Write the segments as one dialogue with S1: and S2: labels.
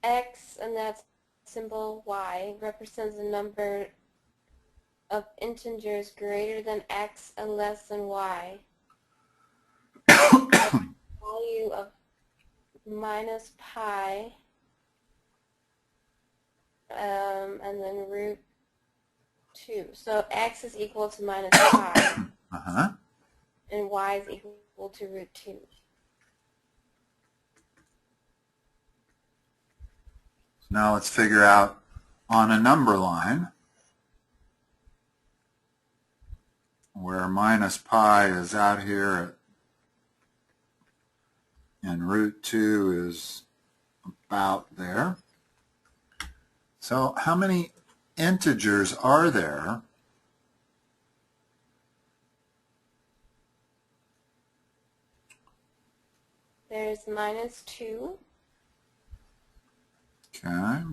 S1: x, and that symbol y, represents the number of integers greater than x and less than y. The value of minus pi, and then root 2. So x is equal to minus pi, and y is equal to root 2.
S2: Now let's figure out on a number line where minus pi is out here and root 2 is about there. So how many integers are there
S1: There's minus 2.
S2: Okay.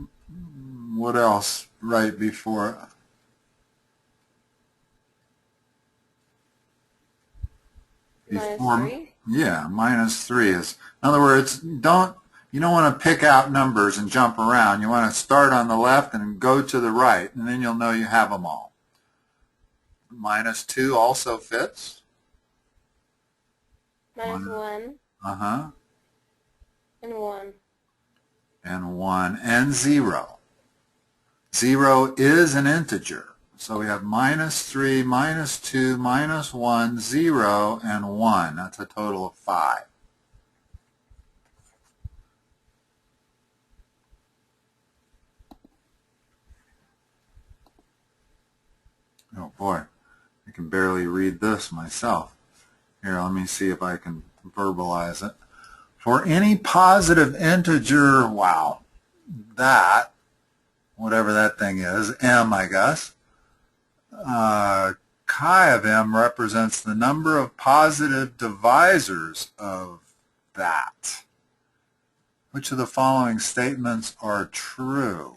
S2: What else right before?
S1: Minus 3.
S2: Yeah, minus 3 is. In other words, you don't want to pick out numbers and jump around. You want to start on the left and go to the right, and then you'll know you have them all. Minus 2 also fits.
S1: Minus 1. And 1.
S2: And 1 and 0. 0 is an integer. So we have minus 3, minus 2, minus 1, 0, and 1. That's a total of 5. Oh boy, I can barely read this myself. Here, let me see if I can verbalize it. For any positive integer, wow, that, whatever that thing is, m, I guess, chi of m represents the number of positive divisors of that. Which of the following statements are true?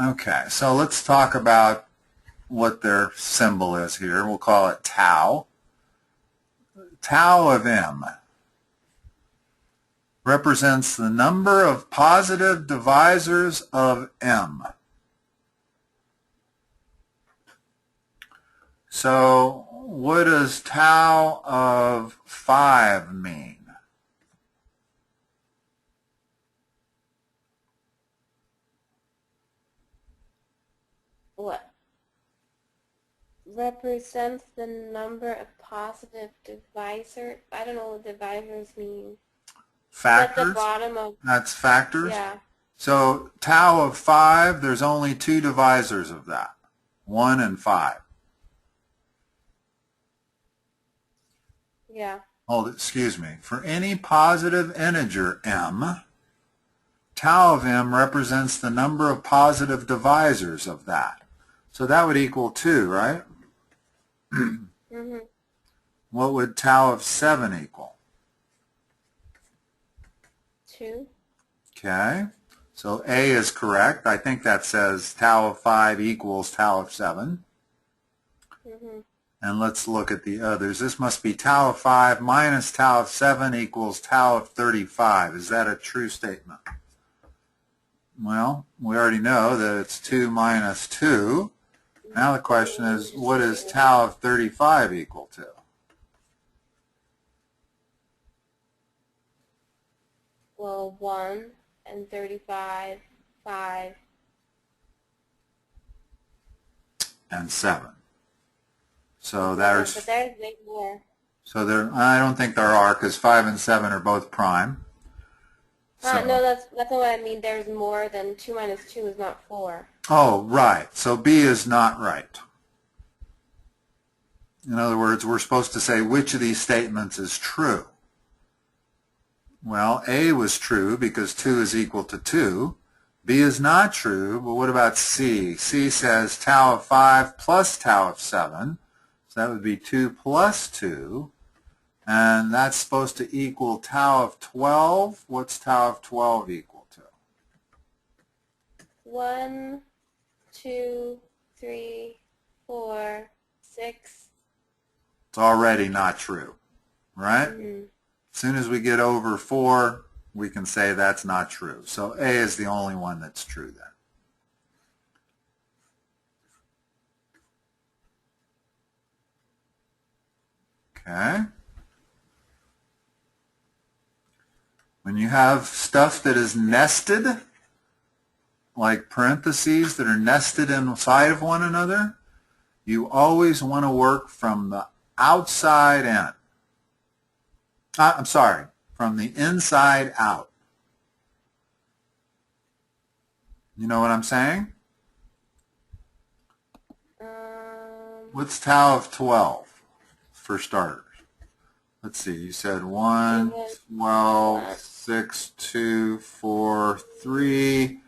S2: Okay, so let's talk about what their symbol is here. We'll call it tau. Tau of m represents the number of positive divisors of m. So what does tau of 5 mean?
S1: What? Represents the number of positive divisor. I don't know what divisors mean.
S2: Factors?
S1: At the bottom of,
S2: that's factors?
S1: yeah.
S2: So tau of 5, there's only 2 divisors of that, 1 and 5.
S1: Yeah.
S2: Oh, excuse me. For any positive integer m, tau of m represents the number of positive divisors of that. So that would equal 2, right? What would tau of 7 equal?
S1: 2.
S2: Okay. So A is correct. I think that says tau of 5 equals tau of 7. And let's look at the others. This must be tau of 5 minus tau of 7 equals tau of 35. Is that a true statement? Well, we already know that it's 2 minus 2. Now the question is, what is tau of 35 equal to?
S1: Well, 1 and 35, 5.
S2: And 7. So
S1: there's... But there's way more.
S2: So there, I don't think there are, because 5 and 7 are both prime. So,
S1: no, that's not what I mean. There's more than 2 minus 2 is not 4.
S2: Oh, right. So B is not right. In other words, we're supposed to say which of these statements is true. Well, A was true because 2 is equal to 2. B is not true, but what about C? C says tau of 5 plus tau of 7. So that would be 2 plus 2. And that's supposed to equal tau of 12. What's tau of 12 equal to?
S1: 1, 2, 3, 4, 6.
S2: It's already not true, right? As soon as we get over 4, we can say that's not true. So A is the only one that's true then. Okay. When you have stuff that is nested, like parentheses that are nested inside of one another, you always want to work from the outside in. I'm sorry, from the inside out. You know what I'm saying? What's tau of 12 for starters? Let's see, you said 1, 12, 6, 2, 4, 3.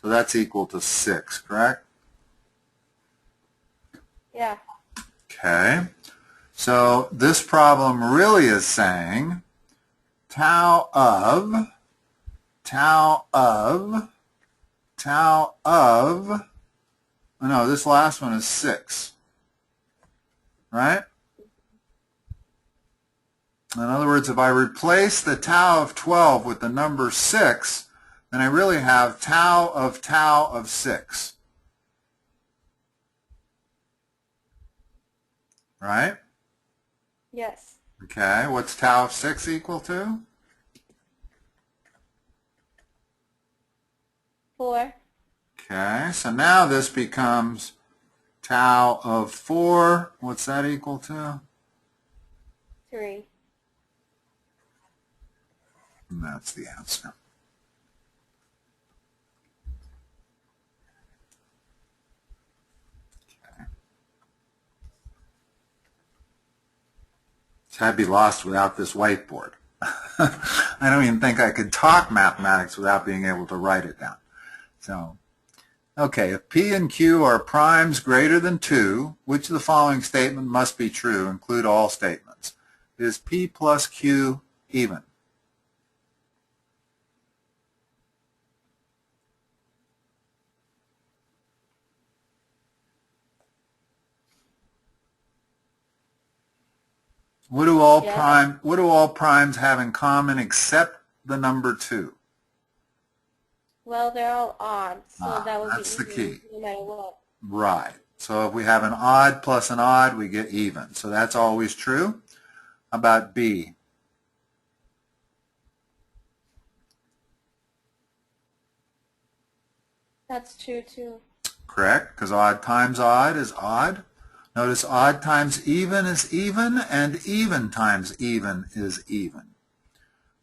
S2: So that's equal to 6, correct?
S1: Yeah.
S2: Okay. So this problem really is saying tau of, oh no, this last one is 6, right? In other words, if I replace the tau of 12 with the number 6, then I really have tau of 6. Right?
S1: Yes.
S2: Okay, what's tau of 6 equal to?
S1: 4.
S2: Okay, so now this becomes tau of 4. What's that equal to?
S1: 3.
S2: And that's the answer. Okay. So I'd be lost without this whiteboard. I don't even think I could talk mathematics without being able to write it down. So, okay, if P and Q are primes greater than 2, which of the following statement must be true? Include all statements. Is P plus Q even? What do all primes have in common except the number 2?
S1: Well, they're all odd, so that would be
S2: That's the
S1: even
S2: key.
S1: no matter what.
S2: Right. So if we have an odd plus an odd, we get even. So that's always true. How about B?
S1: That's true, too.
S2: Correct, because odd times odd is odd. Notice odd times even is even, and even times even is even.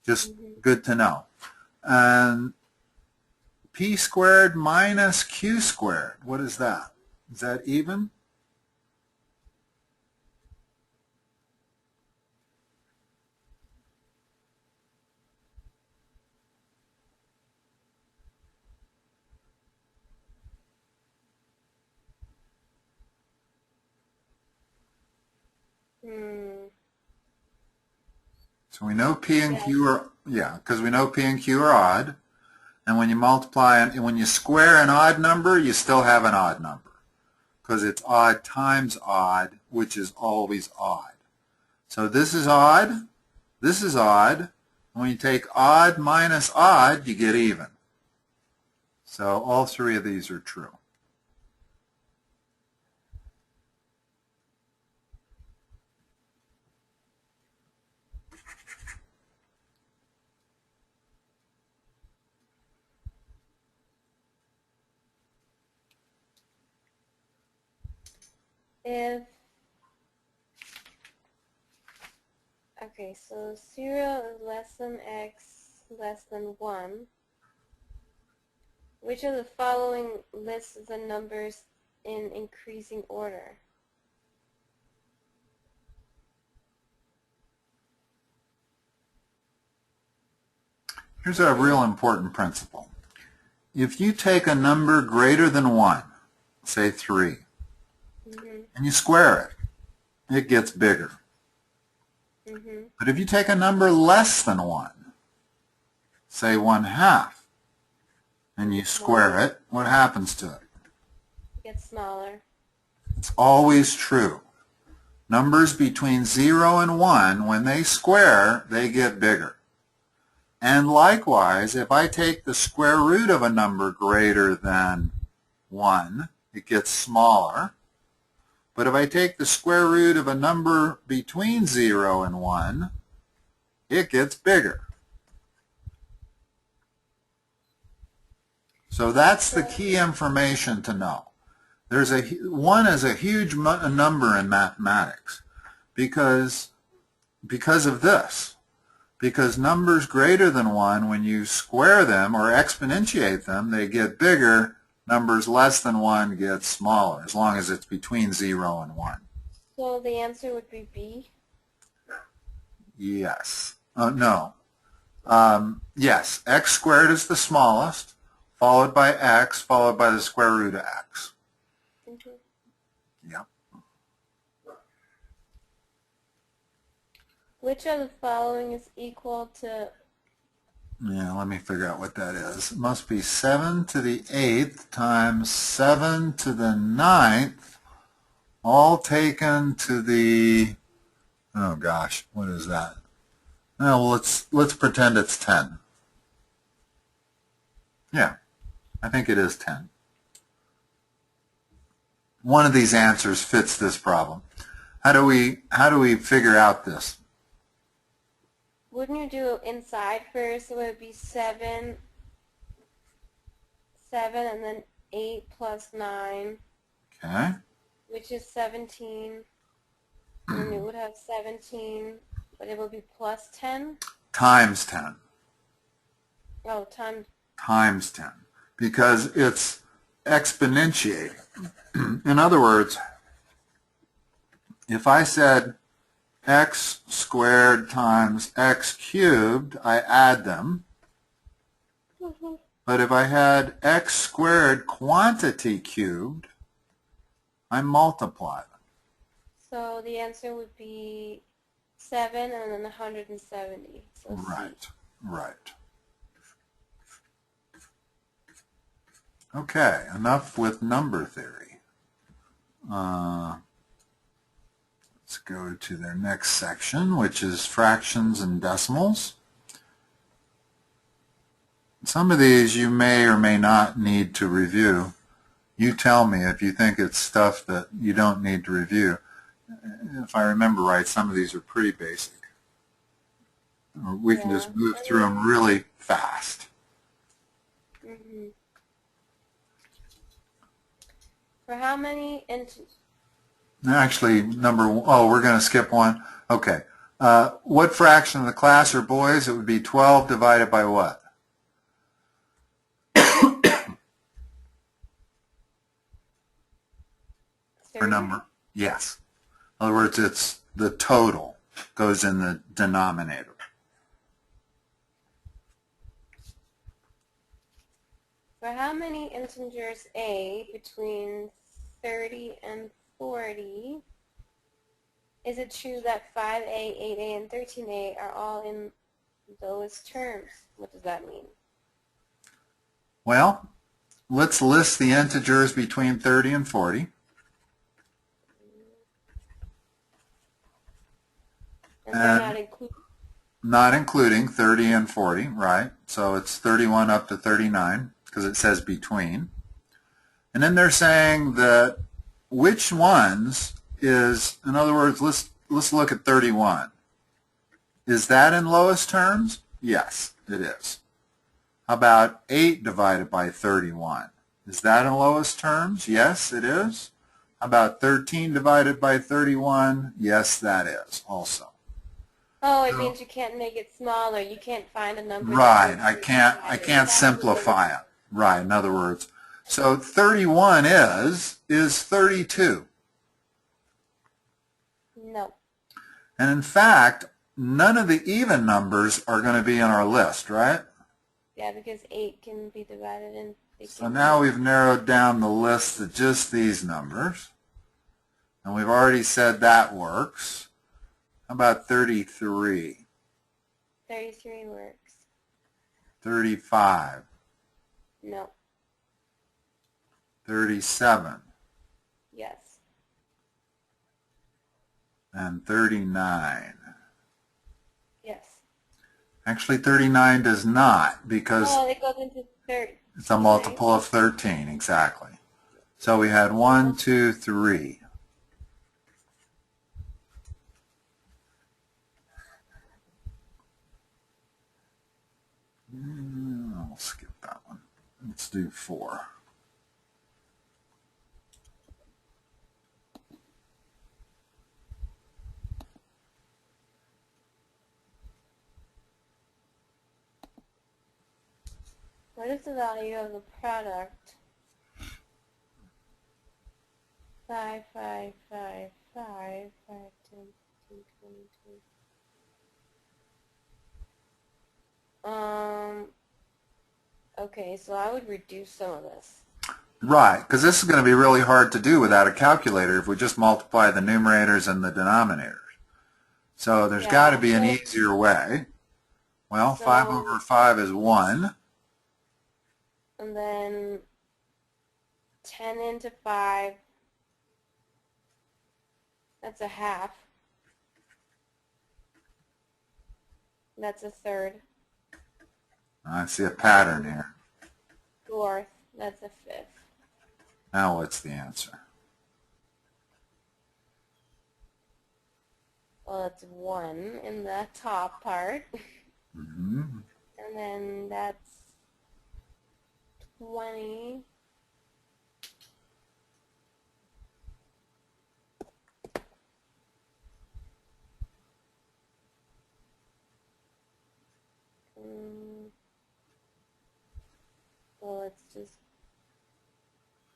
S2: Just good to know. And P squared minus Q squared, what is that? Is that even? So we know P and Q are, because we know P and Q are odd. And when you multiply, and when you square an odd number, you still have an odd number. Because it's odd times odd, which is always odd. So this is odd, this is odd. And when you take odd minus odd, you get even. So all 3 of these are true.
S1: Okay, so 0 is less than x less than 1. Which of the following lists the numbers in increasing order?
S2: Here's a real important principle. If you take a number greater than 1, say 3, and you square it, it gets bigger. But if you take a number less than 1, say 1/2, and you square it, what happens to it?
S1: It gets smaller.
S2: It's always true. Numbers between 0 and 1, when they square, they get bigger. And likewise, if I take the square root of a number greater than 1, it gets smaller. But if I take the square root of a number between 0 and 1, it gets bigger. So that's the key information to know. There's 1 is a huge number in mathematics because of this. Because numbers greater than 1, when you square them or exponentiate them, they get bigger. Numbers less than 1 get smaller, as long as it's between 0 and 1.
S1: So the answer would be B?
S2: Yes. No. Yes, x squared is the smallest, followed by x, followed by the square root of x.
S1: Mm-hmm.
S2: Yep.
S1: Which of the following is equal to...
S2: Yeah, let me figure out what that is. It must be 7 to the 8th times 7 to the 9th, all taken to the, oh gosh, what is that? Well, let's pretend it's 10. Yeah, I think it is 10. One of these answers fits this problem. How do we figure out this?
S1: Wouldn't you do inside first? So it would be 7, and then 8 plus 9,
S2: Okay.
S1: which is 17. And then you would have 17, but it would be plus 10?
S2: Times 10.
S1: Oh, times.
S2: Times 10. Because it's exponentiating. In other words, if I said x squared times x cubed, I add them.
S1: Mm-hmm.
S2: But if I had x squared quantity cubed, I multiply them.
S1: So the answer would be 7 and then 170. So
S2: Right,
S1: C.
S2: right. Okay, enough with number theory. Let's go to their next section, which is fractions and decimals. Some of these you may or may not need to review. You tell me if you think it's stuff that you don't need to review. If I remember right, some of these are pretty basic. Or we can just move through them really fast.
S1: Mm-hmm. For how many
S2: Actually, we're going to skip one. Okay. What fraction of the class are boys? It would be 12 divided by what? Or number? Yes. In other words, it's the total goes in the denominator.
S1: For how many integers a between 30 and 40 is it true that 5a, 8a, and 13a are all in those terms? What does that mean?
S2: Well, let's list the integers between 30 and 40.
S1: And they're not included?
S2: Not including 30 and 40, right? So it's 31 up to 39 because it says between. And then they're saying that which ones is, in other words, let's look at 31. Is that in lowest terms? Yes, it is. How about 8 divided by 31? Is that in lowest terms? Yes, it is. How about 13 divided by 31? Yes, that is also.
S1: Oh, it means you can't make it smaller. You can't find a number.
S2: Right, I can't simplify it. Right, in other words. So 31 is 32.
S1: No.
S2: And in fact, none of the even numbers are going to be in our list, right?
S1: Yeah, because 8 can be divided in.
S2: So now we've narrowed down the list to just these numbers. And we've already said that works. How about 33?
S1: 33 works.
S2: 35?
S1: No.
S2: 37?
S1: Yes.
S2: and 39.
S1: Yes.
S2: Actually, 39 does not, because
S1: Oh, it goes into 13.
S2: it's a multiple of 13, exactly. So we had 1, 2, 3. I'll skip that one. Let's do 4.
S1: What is the value of the product? 5, 5, 5, 5, 5, 10, 15, 20, 20. Okay, so I would reduce some of this.
S2: Right, because this is going to be really hard to do without a calculator if we just multiply the numerators and the denominators. So there's got to be an easier way. Well, 5 over 5 is 1.
S1: And then 10 into 5, that's a half. That's a third.
S2: I see a pattern here.
S1: Fourth, that's a fifth.
S2: Now what's the answer?
S1: Well, it's 1 in the top part.
S2: Mm-hmm.
S1: And then that's 20. Well, it's just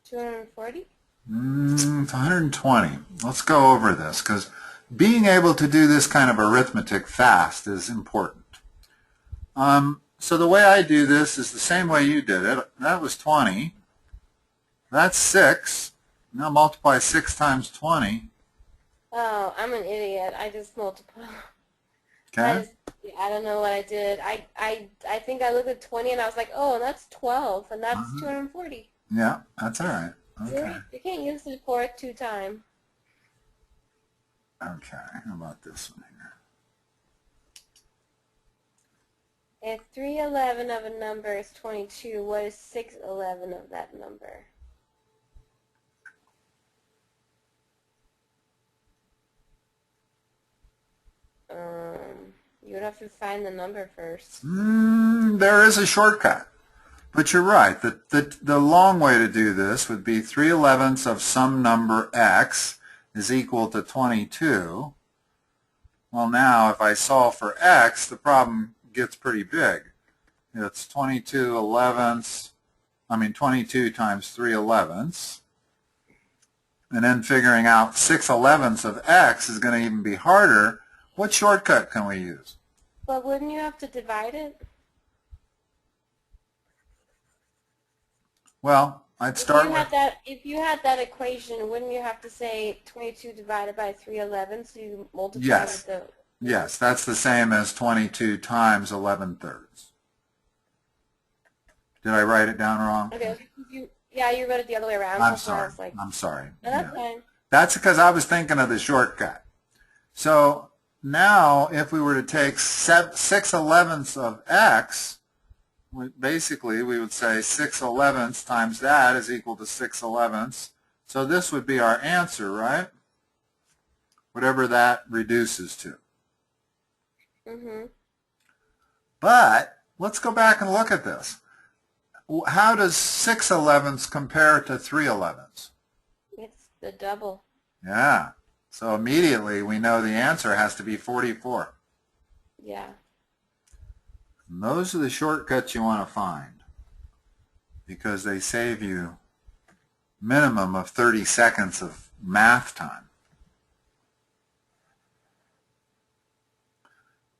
S1: 240.
S2: It's 120. Let's go over this, because being able to do this kind of arithmetic fast is important. So the way I do this is the same way you did it. That was 20. That's 6. Now multiply 6 times 20.
S1: Oh, I'm an idiot. I just multiplied.
S2: Okay?
S1: I don't know what I did. I think I looked at 20 and I was like, oh, that's 12, and that's 240.
S2: Yeah, that's all right. Okay.
S1: You can't use the fourth 2 times.
S2: Okay, how about this one here?
S1: If 311 of a number is 22, what is 611 of that number? You would have to find the number first.
S2: There is a shortcut. But you're right. The long way to do this would be 3/11ths of some number x is equal to 22. Well, now if I solve for x, the problem gets pretty big. It's 22 times 3/11ths. And then figuring out 6/11ths of x is going to even be harder. What shortcut can we use?
S1: But wouldn't you have to divide it?
S2: Well, I'd start with...
S1: If you had that equation, wouldn't you have to say 22 divided by 311, so you multiply with the...
S2: Yes, that's the same as 22 times 11/3. Did I write it down wrong?
S1: Okay. Yeah, you wrote it the other way around.
S2: I'm sorry. I'm sorry.
S1: No, that's fine.
S2: That's because I was thinking of the shortcut. So now if we were to take 6/11ths of x, basically we would say 6/11ths times that is equal to 6/11ths. So this would be our answer, right? Whatever that reduces to. But let's go back and look at this. How does 6/11ths compare to 3/11ths?
S1: It's the double.
S2: Yeah. So immediately we know the answer has to be 44.
S1: Yeah.
S2: And those are the shortcuts you want to find, because they save you minimum of 30 seconds of math time.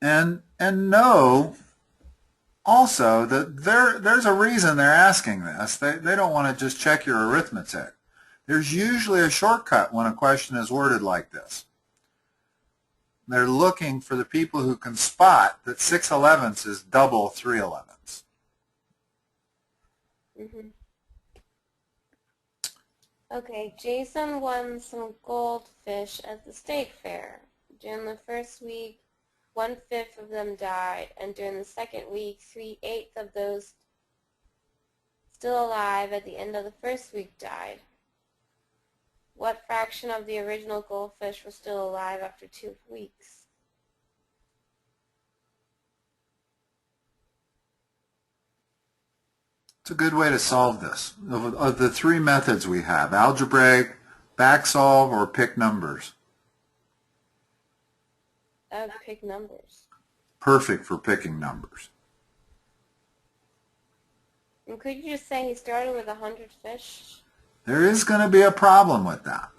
S2: And know also that there's a reason they're asking this. They don't want to just check your arithmetic. There's usually a shortcut when a question is worded like this. They're looking for the people who can spot that 6/11ths is double 3/11ths.
S1: Okay, Jason won some goldfish at the state fair. During the first week, 1/5 of them died, and during the second week, 3/8 of those still alive at the end of the first week died. What fraction of the original goldfish was still alive after 2 weeks?
S2: It's a good way to solve this. Of the three methods we have, algebraic, back solve, or pick numbers.
S1: I would pick numbers.
S2: Perfect for picking numbers.
S1: And could you just say he started with 100 fish?
S2: There is going to be a problem with that.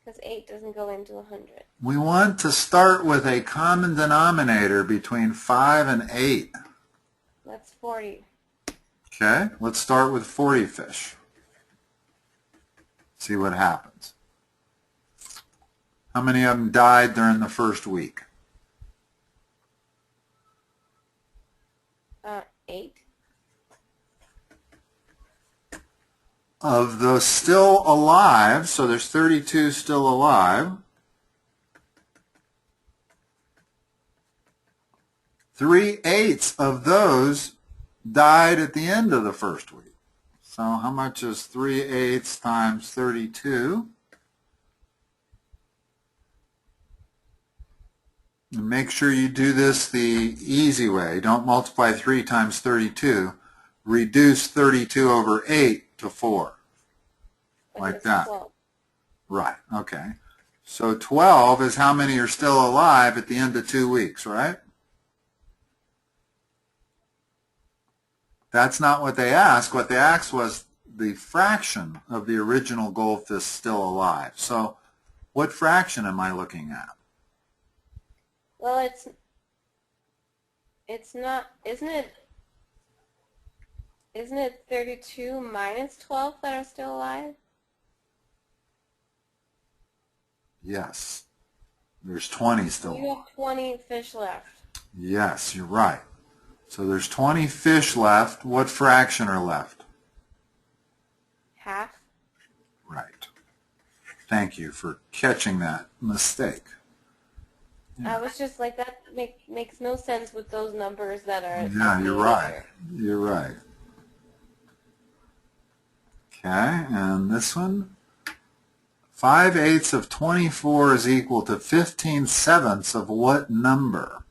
S1: Because 8 doesn't go into 100.
S2: We want to start with a common denominator between 5 and 8.
S1: That's 40.
S2: Okay, let's start with 40 fish. See what happens. How many of them died during the first week?
S1: 8.
S2: Of those still alive, so there's 32 still alive, 3/8 of those died at the end of the first week. So how much is 3/8 times 32? And make sure you do this the easy way. Don't multiply 3 times 32. Reduce 32 over 8 to 4. Like that.
S1: 12.
S2: Right, okay. So 12 is how many are still alive at the end of 2 weeks, right? That's not what they asked. What they asked was the fraction of the original goldfish still alive. So what fraction am I looking at?
S1: Well, it's not, isn't it 32 minus 12 that are still alive?
S2: Yes. There's 20 still.
S1: You have 20 fish left.
S2: Yes, you're right. So there's 20 fish left. What fraction are left?
S1: Half.
S2: Right. Thank you for catching that mistake.
S1: I was just like, that makes no sense with those numbers that are...
S2: Yeah, you're right. You're right. Okay, and this one? 5/8 of 24 is equal to 15/7 of what number?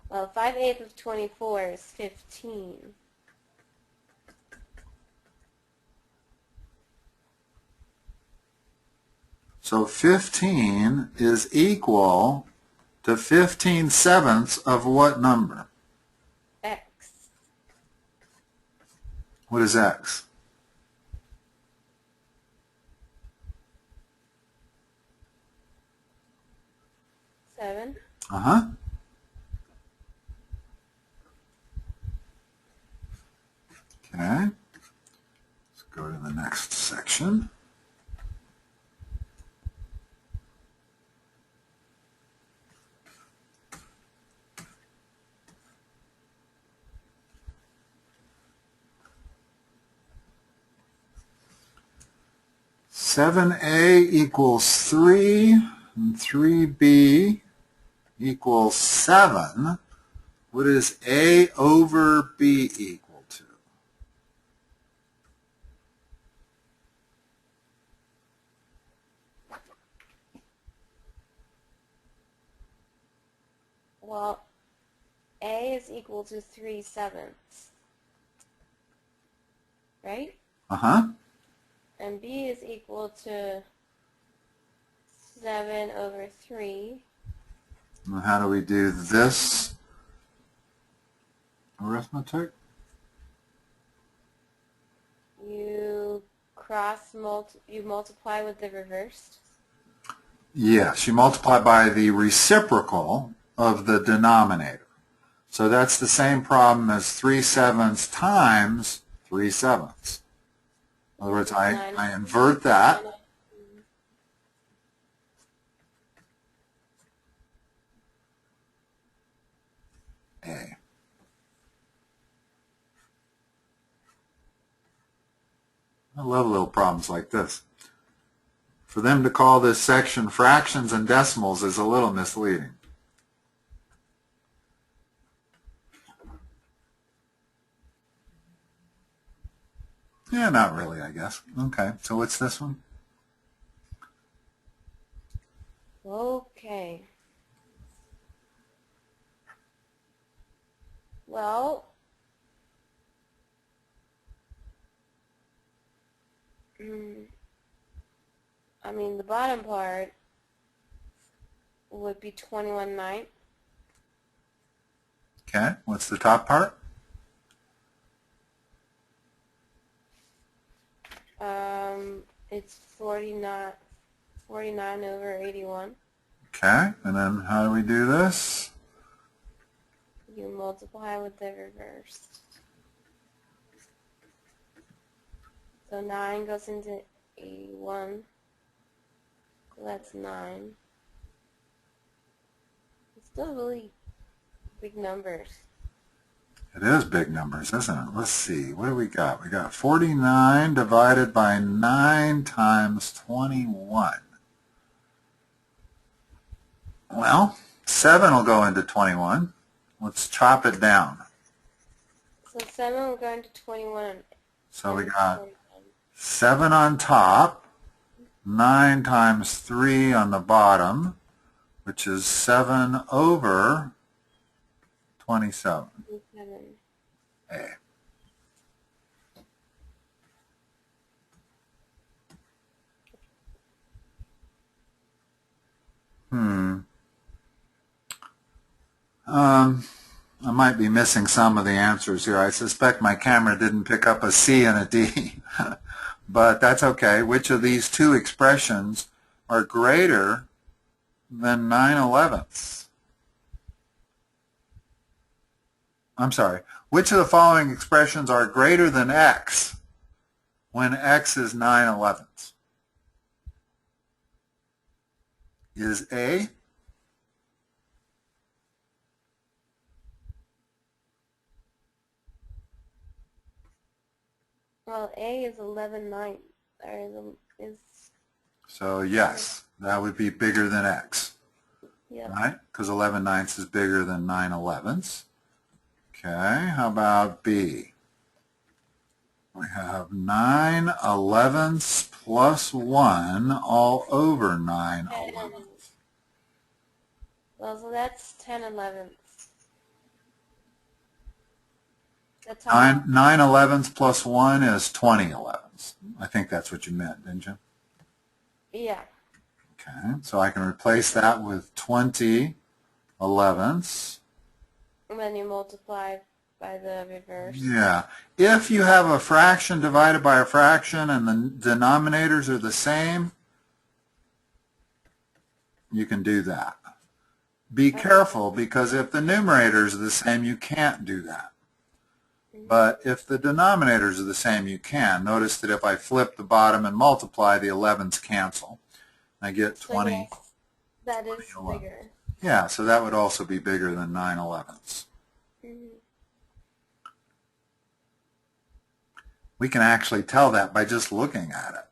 S1: Well, 5/8 of 24 is 15.
S2: So 15 is equal to 15/7 of what number?
S1: X.
S2: What is x?
S1: 7.
S2: Uh-huh. Okay. Let's go to the next section. Seven A equals 3, and 3B equals 7. What is A over B equal to?
S1: Well, A is equal to 3/7. Right?
S2: Uh-huh.
S1: And B is equal to 7 over 3.
S2: And how do we do this arithmetic?
S1: You you multiply with the reversed.
S2: Yes, you multiply by the reciprocal of the denominator. So that's the same problem as 3/7 times 3/7. In other words, I invert that. A. I love little problems like this. For them to call this section fractions and decimals is a little misleading. Yeah, not really, I guess. Okay, so what's this one?
S1: Okay. Well, I mean, the bottom part would be 21/9.
S2: Okay, what's the top part?
S1: It's 49 over 81.
S2: Okay, and then how do we do this?
S1: You multiply with the reverse. So 9 goes into 81. So that's 9. It's still really big numbers.
S2: It is big numbers, isn't it? Let's see. What do we got? We got 49 divided by 9 times 21. Well, 7 will go into 21. Let's chop it down.
S1: So 7 will go into 21.
S2: So we got 7 on top, 9 times 3 on the bottom, which is 7 over 27.
S1: 27.
S2: A. I might be missing some of the answers here. I suspect my camera didn't pick up a C and a D, but that's okay. Which of these two expressions are greater than 9/11ths? I'm sorry. Which of the following expressions are greater than x when x is 9/11ths? Is A,
S1: Well, A is 11/9. Is
S2: so yes, that would be bigger than x,
S1: yeah.
S2: right? Because 11/9 is bigger than 9/11ths. Okay, how about B? We have 9/11ths plus 1 all over 9/11ths.
S1: Well, so that's 10/11ths. That's
S2: 9/11ths plus 1 is 20/11ths. I think that's what you meant, didn't you?
S1: Yeah.
S2: Okay, so I can replace that with 20/11ths.
S1: And then you multiply by the reverse.
S2: Yeah. If you have a fraction divided by a fraction and the denominators are the same, you can do that. Be careful, because if the numerators are the same, you can't do that. But if the denominators are the same, you can. Notice that if I flip the bottom and multiply, the 11s cancel. I get 20.
S1: So yes, that is
S2: 20/11.
S1: bigger.
S2: Yeah, so that would also be bigger than 9/11ths. We can actually tell that by just looking at it.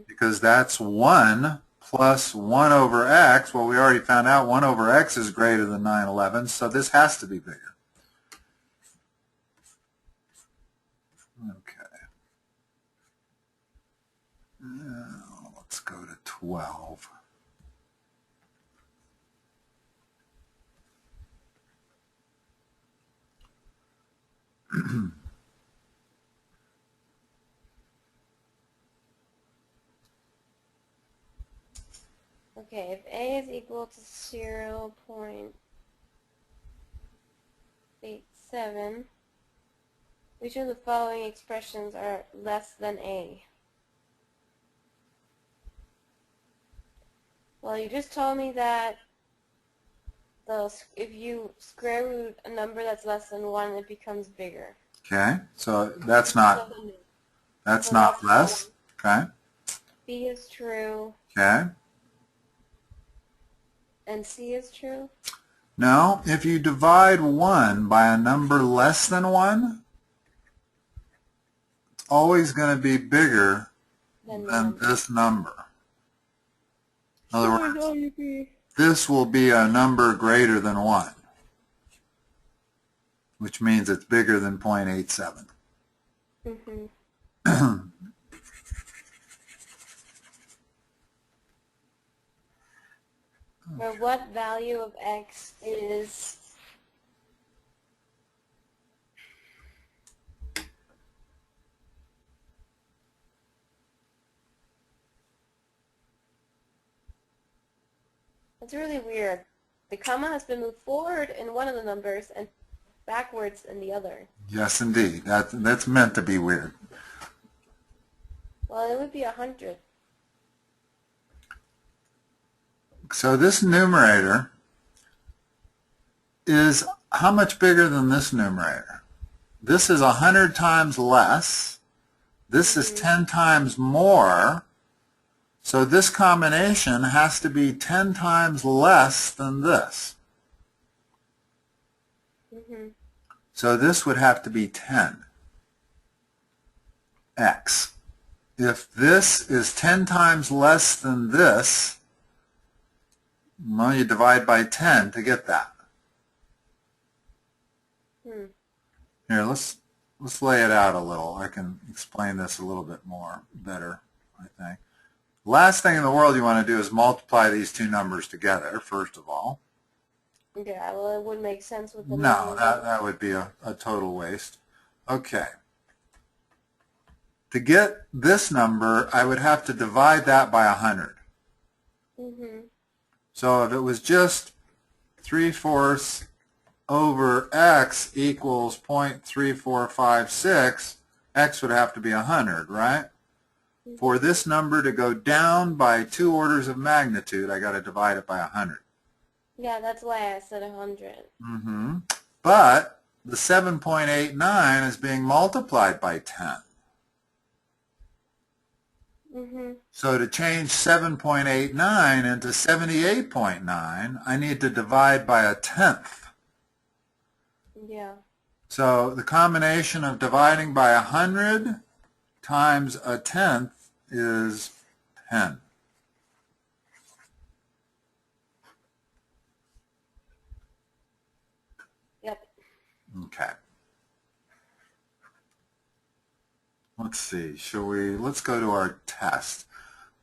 S2: Because that's 1 plus 1 over x. Well, we already found out 1 over x is greater than 9/11, so this has to be bigger. Okay. Now, let's go to 12.
S1: Okay, if A is equal to 0.87, which of the following expressions are less than A? Well, you just told me that if you square root a number that's less than 1, it becomes bigger.
S2: Okay, so that's not less. Okay.
S1: B is true.
S2: Okay.
S1: And C is true?
S2: Now, if you divide 1 by a number less than 1, it's always going to be bigger than this number. In other words, this will be a number greater than 1, which means it's bigger than 0.87.
S1: Or what value of x is It's really weird. The comma has been moved forward in one of the numbers and backwards in the other.
S2: Yes, indeed. That's meant to be weird.
S1: Well, it would be 100.
S2: So this numerator is how much bigger than this numerator? This is 100 times less. This is 10 times more. So this combination has to be 10 times less than this. So this would have to be 10. X. If this is 10 times less than this, well, you divide by 10 to get that. Here, let's lay it out a little. I can explain this a little bit better, I think. Last thing in the world you want to do is multiply these two numbers together, first of all.
S1: Yeah, well, it wouldn't make sense with the
S2: No, that would be a total waste. Okay. To get this number, I would have to divide that by 100. So if it was just 3/4 over x equals 0.3456, x would have to be 100, right? For this number to go down by 2 orders of magnitude, I got to divide it by 100.
S1: Yeah, that's why I said 100.
S2: But the 7.89 is being multiplied by 10. So to change 7.89 into 78.9, I need to divide by 1/10.
S1: Yeah.
S2: So the combination of dividing by 100 times 1/10 is 10.
S1: Yep.
S2: Okay. Let's see. Let's go to our test.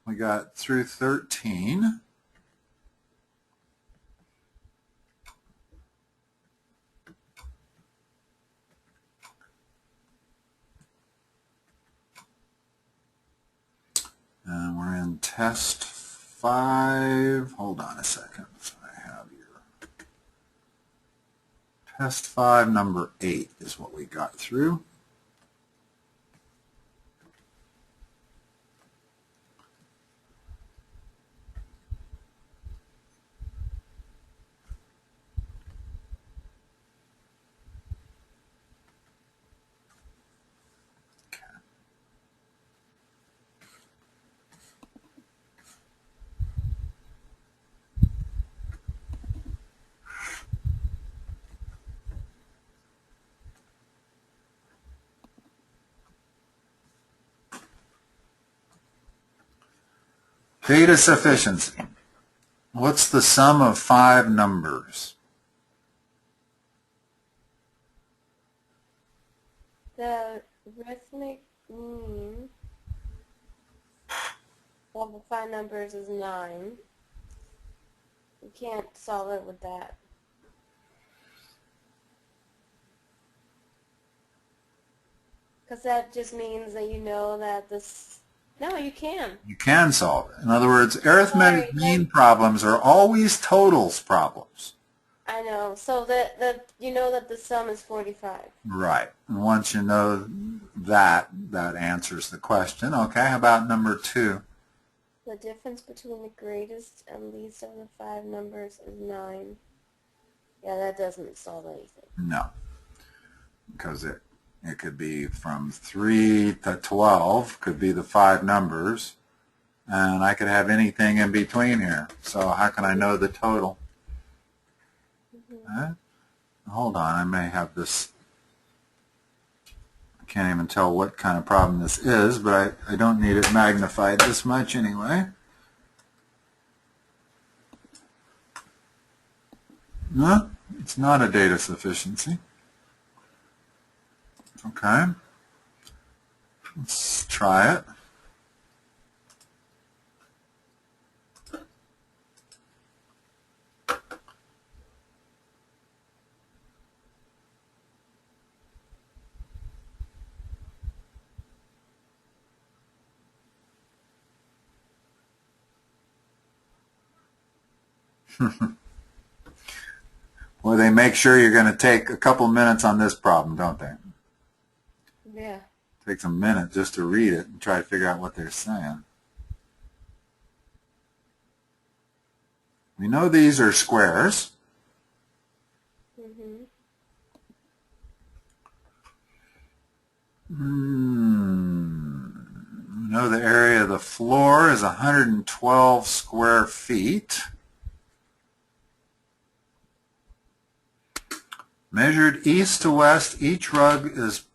S2: We got through 13. And we're in test 5. Hold on a second. So I have your test 5, number 8 is what we got through. Data sufficiency. What's the sum of 5 numbers?
S1: The arithmetic mean of the 5 numbers is 9. You can't solve it with that. Because that just means that you know that this... No, you can.
S2: You can solve it. In other words, arithmetic mean problems are always totals problems.
S1: I know. So you know that the sum is 45.
S2: Right. And once you know that, that answers the question. Okay, how about number 2?
S1: The difference between the greatest and least of the 5 numbers is 9. Yeah, that doesn't solve anything.
S2: No. Because it could be from 3 to 12, could be the 5 numbers, and I could have anything in between here. So how can I know the total? Hold on, I may have this. I can't even tell what kind of problem this is, but I don't need it magnified this much anyway. No, it's not a data sufficiency. Okay, let's try it. Well, they make sure you're going to take a couple minutes on this problem, don't they?
S1: Yeah.
S2: It takes a minute just to read it and try to figure out what they're saying. We know these are squares.
S1: Mm-hmm.
S2: We know the area of the floor is 112 square feet. Measured east to west, each rug is,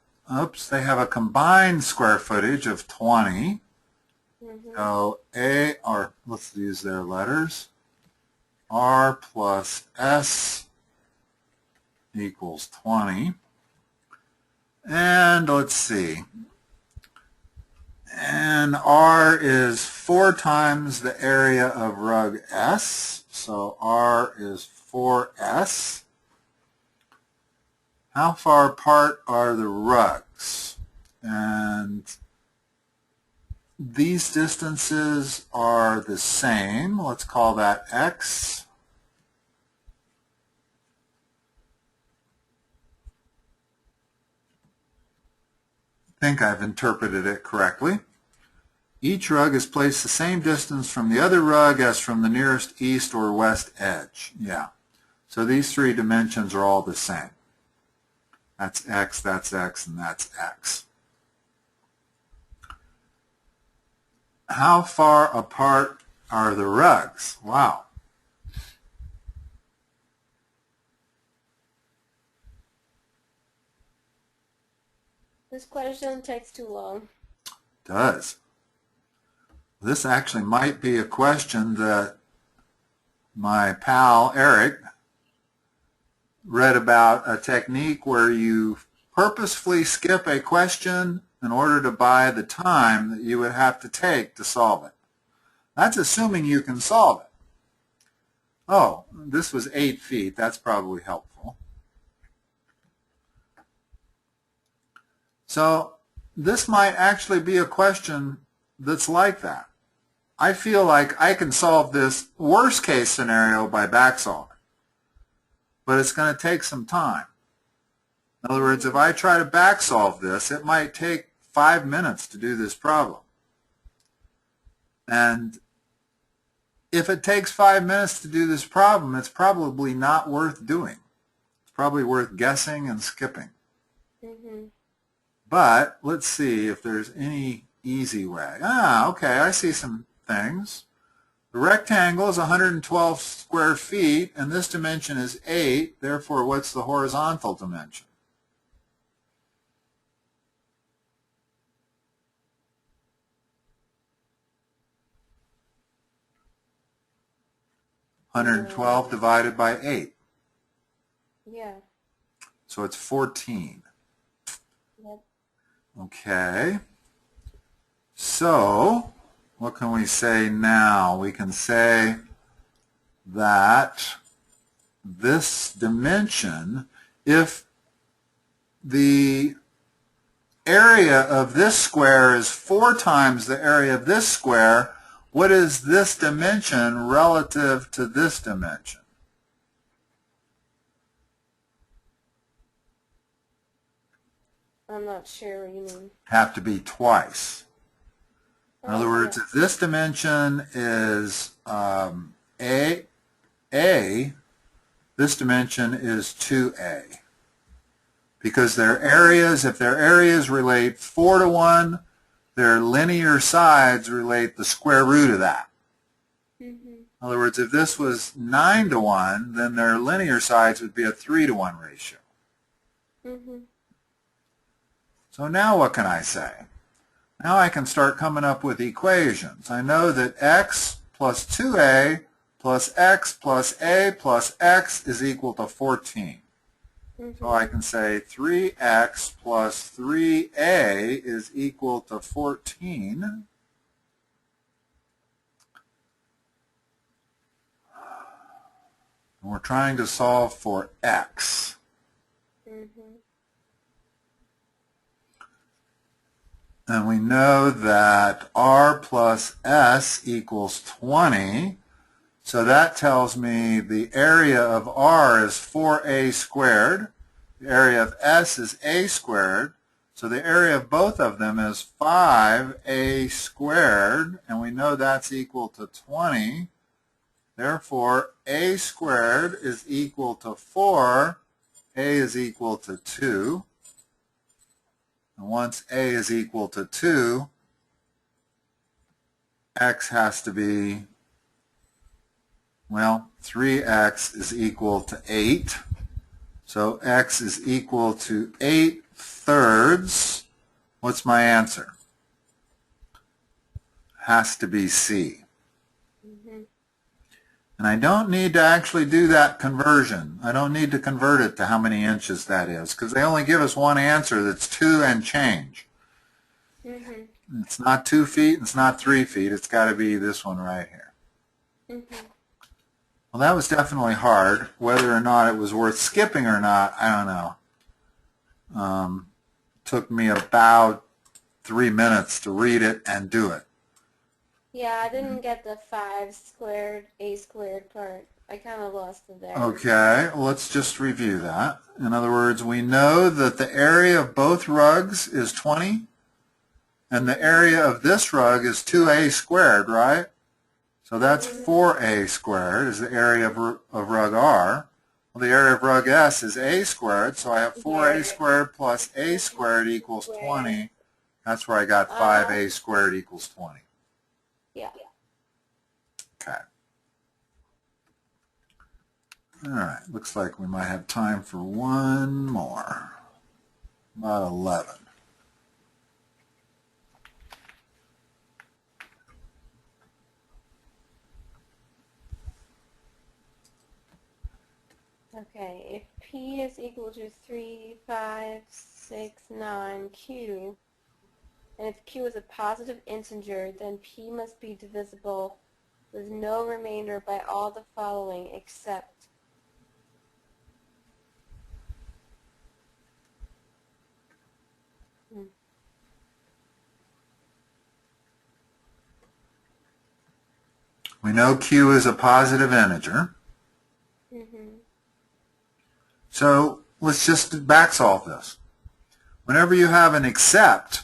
S2: they have a combined square footage of 20.
S1: Mm-hmm.
S2: So A, or let's use their letters, R plus S equals 20. And let's see, and R is 4 times the area of rug S, so R is 4S. How far apart are the rugs? And these distances are the same. Let's call that X. I think I've interpreted it correctly. Each rug is placed the same distance from the other rug as from the nearest east or west edge. Yeah. So these 3 dimensions are all the same. That's X, and that's X. How far apart are the rugs? Wow.
S1: This question takes too long.
S2: Does. This actually might be a question that my pal Eric read about, a technique where you purposefully skip a question in order to buy the time that you would have to take to solve it. That's assuming you can solve it. Oh, this was 8 feet. That's probably helpful. So this might actually be a question that's like that. I feel like I can solve this worst case scenario by back solving, but it's going to take some time. In other words, if I try to back solve this, it might take 5 minutes to do this problem. And if it takes 5 minutes to do this problem, it's probably not worth doing. It's probably worth guessing and skipping.
S1: Mm-hmm.
S2: But let's see if there's any easy way. Okay, I see some things. The rectangle is 112 square feet, and this dimension is 8. Therefore, what's the horizontal dimension?
S1: Yeah.
S2: 112 divided by 8.
S1: Yeah.
S2: So it's 14.
S1: Yep.
S2: Okay. So what can we say now? We can say that this dimension, if the area of this square is 4 times the area of this square, what is this dimension relative to this dimension?
S1: I'm not sure what you mean.
S2: Have to be twice. In other words,
S1: Yeah.
S2: if this dimension is A, this dimension is 2A. Because their areas, if their areas relate 4 to 1, their linear sides relate the square root of that.
S1: Mm-hmm.
S2: In other words, if this was 9 to 1, then their linear sides would be a 3 to 1 ratio.
S1: Mm-hmm.
S2: So now what can I say? Now I can start coming up with equations. I know that x plus 2a plus x plus a plus x is equal to 14.
S1: Mm-hmm.
S2: So I can say 3x plus 3a is equal to 14. And we're trying to solve for x.
S1: Mm-hmm.
S2: And we know that r plus s equals 20. So that tells me the area of r is 4a squared. The area of s is a squared. So the area of both of them is 5a squared. And we know that's equal to 20. Therefore, a squared is equal to 4. A is equal to 2. And once a is equal to 2, x has to be, well, 3x is equal to 8. So x is equal to 8/3. What's my answer? Has to be C.
S1: Mm-hmm.
S2: And I don't need to actually do that conversion. I don't need to convert it to how many inches that is, because they only give us one answer that's 2 and change.
S1: Mm-hmm.
S2: It's not 2 feet, it's not 3 feet, it's got to be this one right here.
S1: Mm-hmm.
S2: Well, that was definitely hard. Whether or not it was worth skipping or not, I don't know. Took me about 3 minutes to read it and do it.
S1: Yeah, I didn't get the 5 squared, a squared part. I kind of lost it there.
S2: Okay, let's just review that. In other words, we know that the area of both rugs is 20, and the area of this rug is 2a squared, right? So that's 4a squared is the area of rug R. Well, the area of rug S is a squared, so I have 4a squared plus a squared equals 20. That's where I got 5a squared equals 20.
S1: Yeah.
S2: Okay. All right, looks like we might have time for one more. About 11.
S1: Okay, if P is equal to 3, 5, 6, 9, Q, and if Q is a positive integer, then P must be divisible with no remainder by all the following except
S2: We know Q is a positive integer.
S1: Mm-hmm.
S2: So let's just back solve this. Whenever you have an except,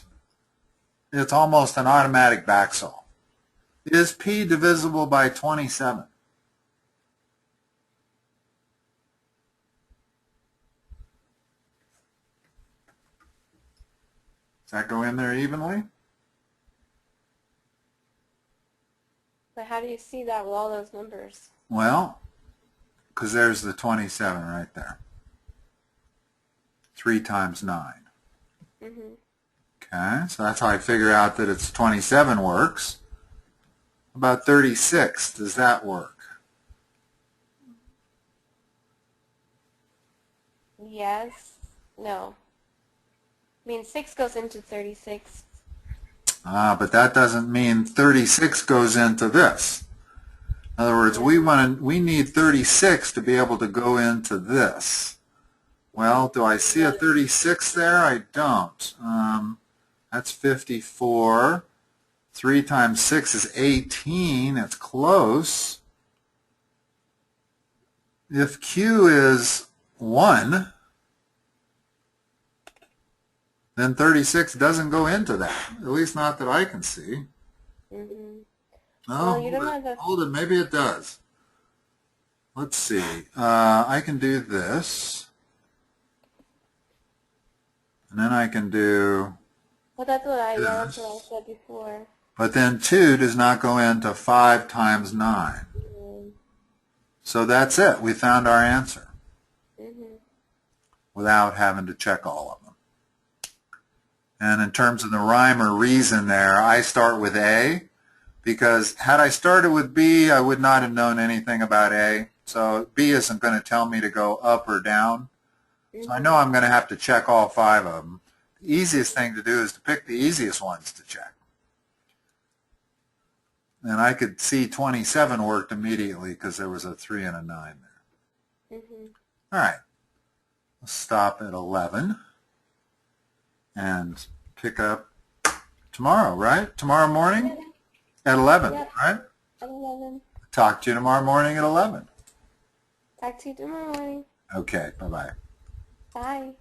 S2: it's almost an automatic back solve. Is P divisible by 27? Does that go in there evenly?
S1: But how do you see that with all those numbers?
S2: Well, because there's the 27 right there. 3 times 9.
S1: Mm-hmm.
S2: Okay, so that's how I figure out that it's 27 works. About 36, does that work?
S1: Yes. No. I mean, 6 goes into 36.
S2: But that doesn't mean 36 goes into this. In other words, we need 36 to be able to go into this. Well, do I see a 36 there? I don't. That's 54. 3 times 6 is 18. It's close. If Q is 1, then 36 doesn't go into that. At least not that I can see.
S1: Mm-hmm.
S2: Oh,
S1: Well, you don't have the...
S2: hold it. Maybe it does. Let's see. I can do this. And then I can do
S1: Well, that's what I,
S2: this.
S1: yeah, that's what I said before.
S2: But then 2 does not go into 5 times 9.
S1: Mm-hmm.
S2: So that's it. We found our answer
S1: Mm-hmm.
S2: without having to check all of them. And in terms of the rhyme or reason there, I start with A. because had I started with B, I would not have known anything about A. So B isn't going to tell me to go up or down. So I know I'm going to have to check all 5 of them. The easiest thing to do is to pick the easiest ones to check. And I could see 27 worked immediately because there was a 3 and a 9 there. All right. Let's stop at 11 and pick up tomorrow, right? Tomorrow morning at 11,
S1: Yep.
S2: right?
S1: At 11.
S2: Talk to you tomorrow morning at 11.
S1: Talk to you tomorrow morning.
S2: Okay, bye-bye.
S1: Bye.